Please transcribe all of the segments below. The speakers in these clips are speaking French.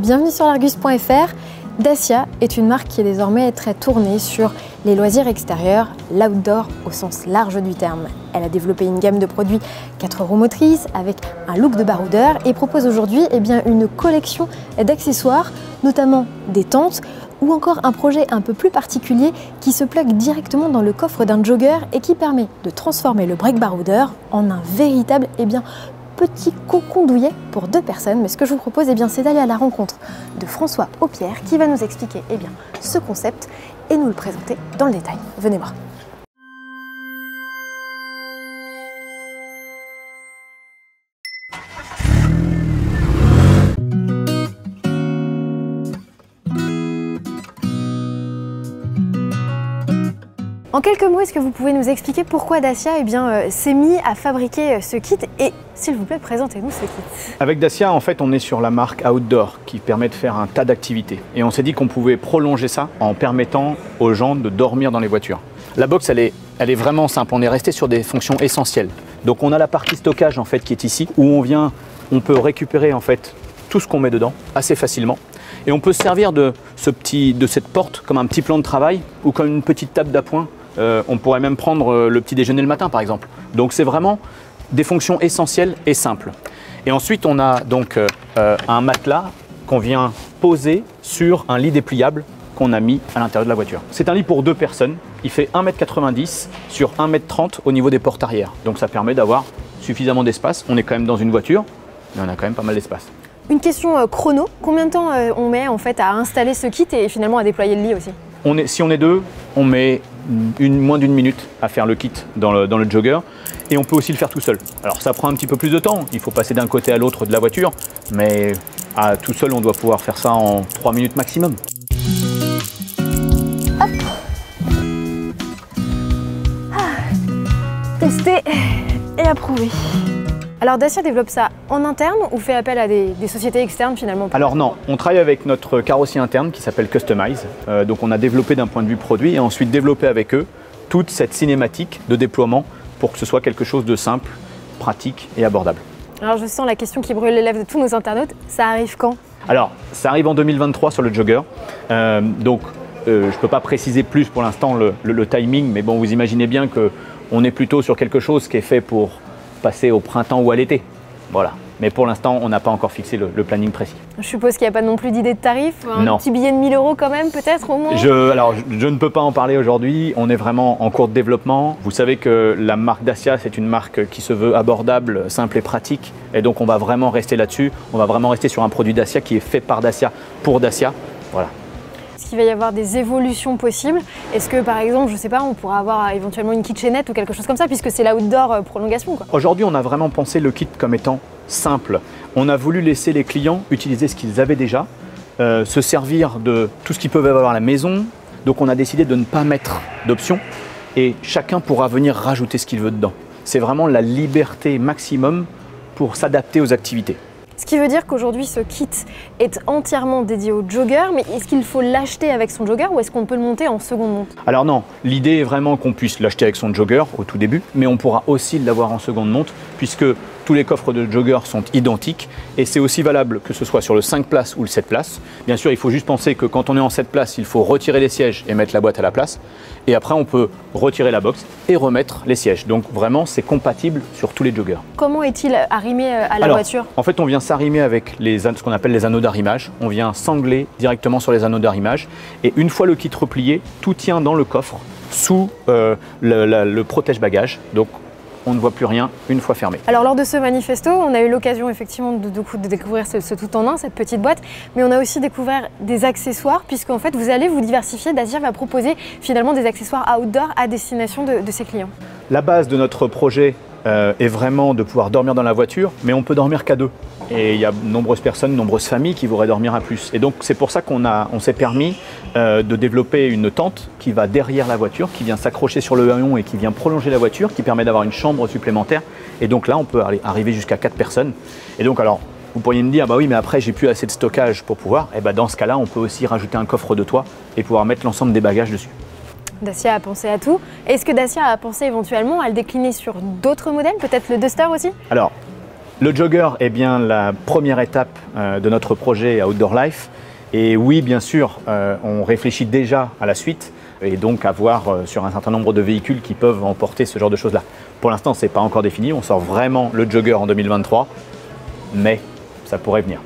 Bienvenue sur l'Argus.fr. Dacia est une marque qui est désormais très tournée sur les loisirs extérieurs, l'outdoor au sens large du terme. Elle a développé une gamme de produits 4 roues motrices avec un look de baroudeur et propose aujourd'hui une collection d'accessoires, notamment des tentes ou encore un projet un peu plus particulier qui se plug directement dans le coffre d'un jogger et qui permet de transformer le break baroudeur en un véritable petit cocon douillet pour 2 personnes. Mais ce que je vous propose, c'est d'aller à la rencontre de François Aupière qui va nous expliquer ce concept et nous le présenter dans le détail. Venez voir. En quelques mots, est-ce que vous pouvez nous expliquer pourquoi Dacia s'est mis à fabriquer ce kit et, s'il vous plaît, présentez-nous ce kit. Avec Dacia, en fait, on est sur la marque Outdoor qui permet de faire un tas d'activités. Et on s'est dit qu'on pouvait prolonger ça en permettant aux gens de dormir dans les voitures. La box, elle est vraiment simple. On est resté sur des fonctions essentielles. Donc, on a la partie stockage en fait qui est ici, où on peut récupérer en fait tout ce qu'on met dedans assez facilement. Et on peut se servir de cette porte comme un petit plan de travail ou comme une petite table d'appoint. On pourrait même prendre le petit déjeuner le matin par exemple. Donc c'est vraiment des fonctions essentielles et simples. Et ensuite on a donc un matelas qu'on vient poser sur un lit dépliable qu'on a mis à l'intérieur de la voiture. C'est un lit pour 2 personnes. Il fait 1,90 m sur 1,30 m au niveau des portes arrière. Donc ça permet d'avoir suffisamment d'espace. On est quand même dans une voiture, mais on a quand même pas mal d'espace. Une question chrono, combien de temps on met en fait à installer ce kit et finalement à déployer le lit aussi? Si on est 2, on met moins d'1 minute à faire le kit dans le jogger et on peut aussi le faire tout seul. Alors ça prend un petit peu plus de temps, il faut passer d'un côté à l'autre de la voiture, mais tout seul on doit pouvoir faire ça en 3 minutes maximum. Hop. Testé et approuvé. Alors Dacia développe ça en interne ou fait appel à des sociétés externes finalement? Alors non, on travaille avec notre carrossier interne qui s'appelle Customize. Donc on a développé d'un point de vue produit et ensuite développé avec eux toute cette cinématique de déploiement pour que ce soit quelque chose de simple, pratique et abordable. Alors je sens la question qui brûle les lèvres de tous nos internautes, ça arrive quand? Alors ça arrive en 2023 sur le jogger. Je ne peux pas préciser plus pour l'instant le timing, mais bon, vous imaginez bien qu'on est plutôt sur quelque chose qui est fait pour passer au printemps ou à l'été. Voilà. Mais pour l'instant, on n'a pas encore fixé le planning précis. Je suppose qu'il n'y a pas non plus d'idée de tarif? Un petit billet de 1 000 € quand même, peut-être au moins? Alors, je ne peux pas en parler aujourd'hui. On est vraiment en cours de développement. Vous savez que la marque Dacia, c'est une marque qui se veut abordable, simple et pratique. Et donc, on va vraiment rester là-dessus. On va vraiment rester sur un produit Dacia qui est fait par Dacia, pour Dacia. Voilà. Est-ce qu'il va y avoir des évolutions possibles? Est-ce que par exemple, je sais pas, on pourra avoir éventuellement une kitchenette ou quelque chose comme ça puisque c'est l'outdoor prolongation quoi? Aujourd'hui, on a vraiment pensé le kit comme étant simple. On a voulu laisser les clients utiliser ce qu'ils avaient déjà, se servir de tout ce qu'ils peuvent avoir à la maison. Donc on a décidé de ne pas mettre d'options et chacun pourra venir rajouter ce qu'il veut dedans. C'est vraiment la liberté maximum pour s'adapter aux activités. Ce qui veut dire qu'aujourd'hui, ce kit est entièrement dédié au jogger, mais est-ce qu'il faut l'acheter avec son jogger ou est-ce qu'on peut le monter en seconde monte? Alors non, l'idée est vraiment qu'on puisse l'acheter avec son jogger au tout début, mais on pourra aussi l'avoir en seconde monte puisque tous les coffres de jogger sont identiques et c'est aussi valable que ce soit sur le 5 places ou le 7 places. Bien sûr, il faut juste penser que quand on est en 7 places, il faut retirer les sièges et mettre la boîte à la place. Et après, on peut retirer la box et remettre les sièges. Donc vraiment, c'est compatible sur tous les joggers. Comment est-il arrimé à la voiture? En fait, on vient s'arrimer avec ce qu'on appelle les anneaux d'arrimage. On vient s'angler directement sur les anneaux d'arrimage. Et une fois le kit replié, tout tient dans le coffre sous le protège-bagages. Donc, on ne voit plus rien une fois fermé. Alors lors de ce manifesto, on a eu l'occasion effectivement de découvrir ce tout en un, cette petite boîte, mais on a aussi découvert des accessoires puisqu'en fait vous allez vous diversifier. Dacia va proposer finalement des accessoires outdoor à destination de ses clients. La base de notre projet est vraiment de pouvoir dormir dans la voiture, mais on peut dormir qu'à 2. Et il y a de nombreuses personnes, nombreuses familles qui voudraient dormir à plus. Et donc c'est pour ça qu'on s'est permis de développer une tente qui va derrière la voiture, qui vient s'accrocher sur le haillon et qui vient prolonger la voiture, qui permet d'avoir une chambre supplémentaire. Et donc là, on peut arriver jusqu'à 4 personnes. Et donc alors, vous pourriez me dire, bah oui, mais après j'ai plus assez de stockage pour pouvoir. Et bah dans ce cas-là, on peut aussi rajouter un coffre de toit et pouvoir mettre l'ensemble des bagages dessus. Dacia a pensé à tout. Est-ce que Dacia a pensé éventuellement à le décliner sur d'autres modèles, peut-être le Duster aussi? Alors, Le jogger est bien la première étape de notre projet Outdoor Life. Et oui, bien sûr, on réfléchit déjà à la suite et donc à voir sur un certain nombre de véhicules qui peuvent emporter ce genre de choses-là. Pour l'instant, ce n'est pas encore défini. On sort vraiment le jogger en 2023, mais ça pourrait venir.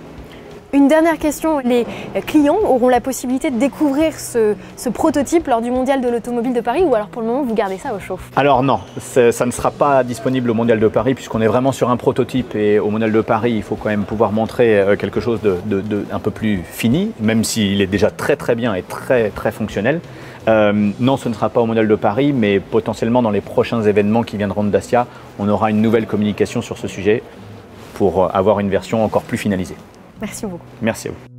Une dernière question, les clients auront la possibilité de découvrir ce prototype lors du Mondial de l'Automobile de Paris ou alors pour le moment vous gardez ça au chaud? Alors non, ça ne sera pas disponible au Mondial de Paris puisqu'on est vraiment sur un prototype et au Mondial de Paris il faut quand même pouvoir montrer quelque chose un peu plus fini, même s'il est déjà très bien et très fonctionnel. Non, ce ne sera pas au Mondial de Paris, mais potentiellement dans les prochains événements qui viendront de Dacia, on aura une nouvelle communication sur ce sujet pour avoir une version encore plus finalisée. Merci beaucoup. Merci à vous.